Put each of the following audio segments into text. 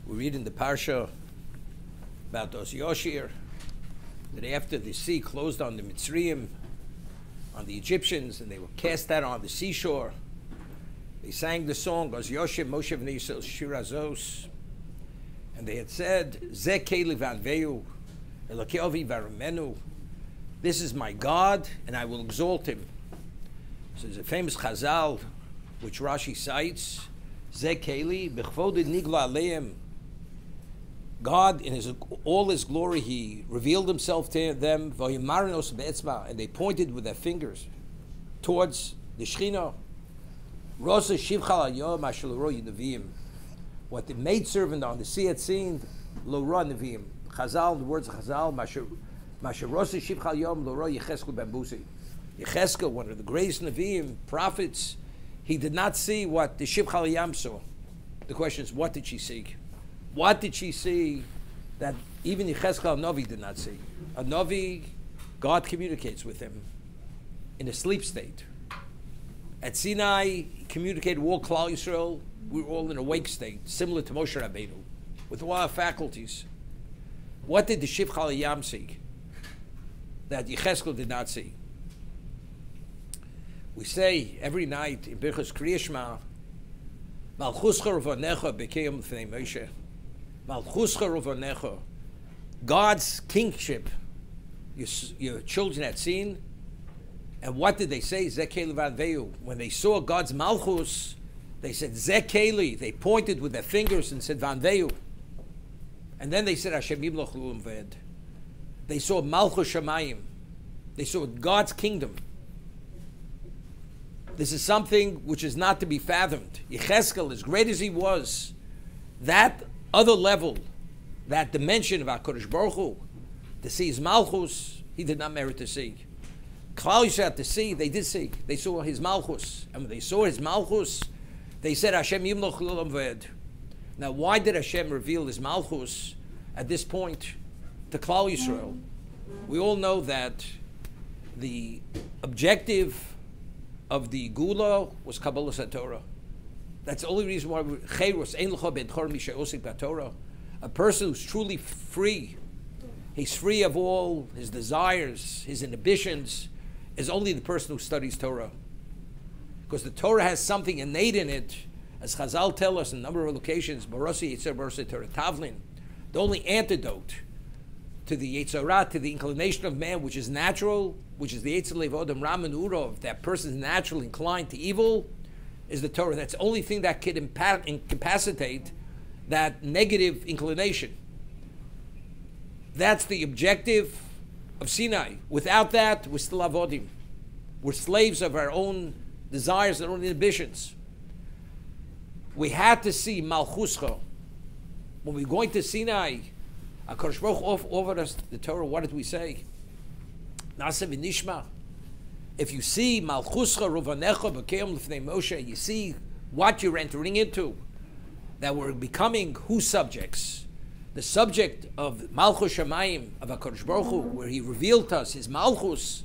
We read in the Parsha about Yoshir that after the sea closed on the Mitzrayim, on the Egyptians, and they were cast out on the seashore, they sang the song, Yoshir Moshe V'nei Yisrael Shir Azos, and they had said, Zeh Keli V'anveu, Elokei Avi V'aramenu, this is my God, and I will exalt him. So there's a famous Chazal, which Rashi cites, Zeh Keli B'chvod Nigla Aleim. God, in all his glory, he revealed himself to them, and they pointed with their fingers towards the Shechina. What the maidservant on the sea had seen, lo ra neviim. Chazal, the words of Chazal, Yecheskel, one of the greatest neviim, prophets, he did not see what the Shivchal Yam saw. The question is, what did she see? What did she see that even Yecheskel Novi did not see? A Novi, God communicates with him in a sleep state. At Sinai, he communicated with all Klal Yisrael. We were all in a wake state, similar to Moshe Rabbeinu, with a lot of faculties. What did the Shivchal Yam see that Yecheskel did not see? We say every night in Birchas Kriya Shema, Malchuscha Rovanecha B'Kiyam L'fnei Moshe. Malchuscha Rovanecha, God's kingship, your children had seen. And what did they say? Zeh Keli V'anveu. When they saw God's Malchus, they said Zeh Keli. They pointed with their fingers and said V'anveu. And then they said Hashem Yimloch L'olam V'ed. They saw Malchus Shamayim. They saw God's kingdom. This is something which is not to be fathomed. Yecheskel, as great as he was, that other level, that dimension of HaKadosh Baruch Hu, to see his Malchus, he did not merit to see. Klal Yisrael had to see, they did see. They saw his Malchus. And when they saw his Malchus, they said, Hashem Yimloch L'olam V'ed. Now, why did Hashem reveal his Malchus at this point to Klal Yisrael? We all know that the objective of the Gula was Kabbalah Torah. That's the only reason why a person who's truly free, he's free of all his desires, his inhibitions, is only the person who studies Torah. Because the Torah has something innate in it, as Chazal tell us in a number of locations, Barasi Yetzer Barasi Torah Tavlin, the only antidote to the Yetzirah, to the inclination of man, which is natural, which is the Yetzer Lev Adam Ram and Urov, that person is naturally inclined to evil, is the Torah. That's the only thing that could incapacitate that negative inclination. That's the objective of Sinai. Without that, we're still avodim. We're slaves of our own desires and our own inhibitions. We had to see Malchuscha. When we're going to Sinai, HaKadosh Baruch Hu offered us the Torah. What did we say? Nasa v'nishma. If you see Malchuscha Rovanecha B'Kiyam L'fnei Moshe, you see what you're entering into. That we're becoming whose subjects? The subject of Malchus Shamayim, of HaKadosh Baruch Hu, where he revealed to us his Malchus.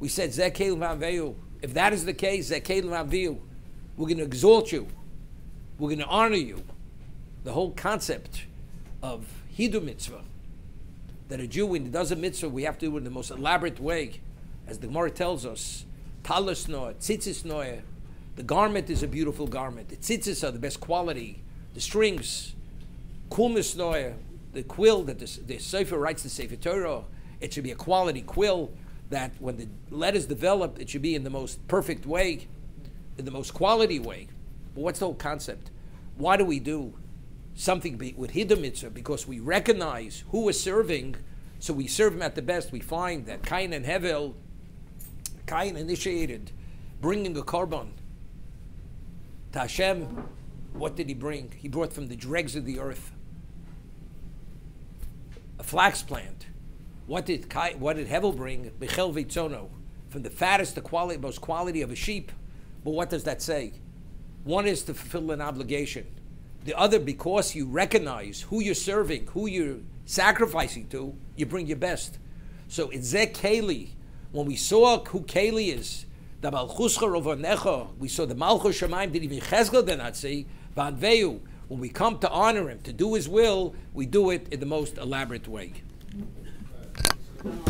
We said, Zeh Keli V'anveu. If that is the case, Zeh Keli V'anveu, we're going to exalt you. We're going to honor you. The whole concept of Hidu Mitzvah, that a Jew, when he does a mitzvah, we have to do it in the most elaborate way. As the Gemara tells us, Talis Noah, Tzitzis Noah, the garment is a beautiful garment. The tzitzis are the best quality. The strings, Kulmis Noah, the quill that the Sefer writes the Sefer Torah, it should be a quality quill that when the letters develop, it should be in the most perfect way, in the most quality way. But what's the whole concept? Why do we do something with Hiddur Mitzvah? Because we recognize who we're serving, so we serve him at the best. We find that Cain and Hevel, Cain initiated bringing a korban to Hashem. What did he bring? He brought from the dregs of the earth a flax plant. What did Hevel bring? Bechel v'tzono, from the fattest, the quality, most quality of a sheep. But what does that say? One is to fulfill an obligation. The other, because you recognize who you're serving, who you're sacrificing to, you bring your best. So it's Zeh Keli. When we saw who Keli is, the Malchuscha Rovanecha, we saw the Malchus Shamayim, did even Cheskel did not see. V'anveu, When we come to honor him, to do his will, we do it in the most elaborate way.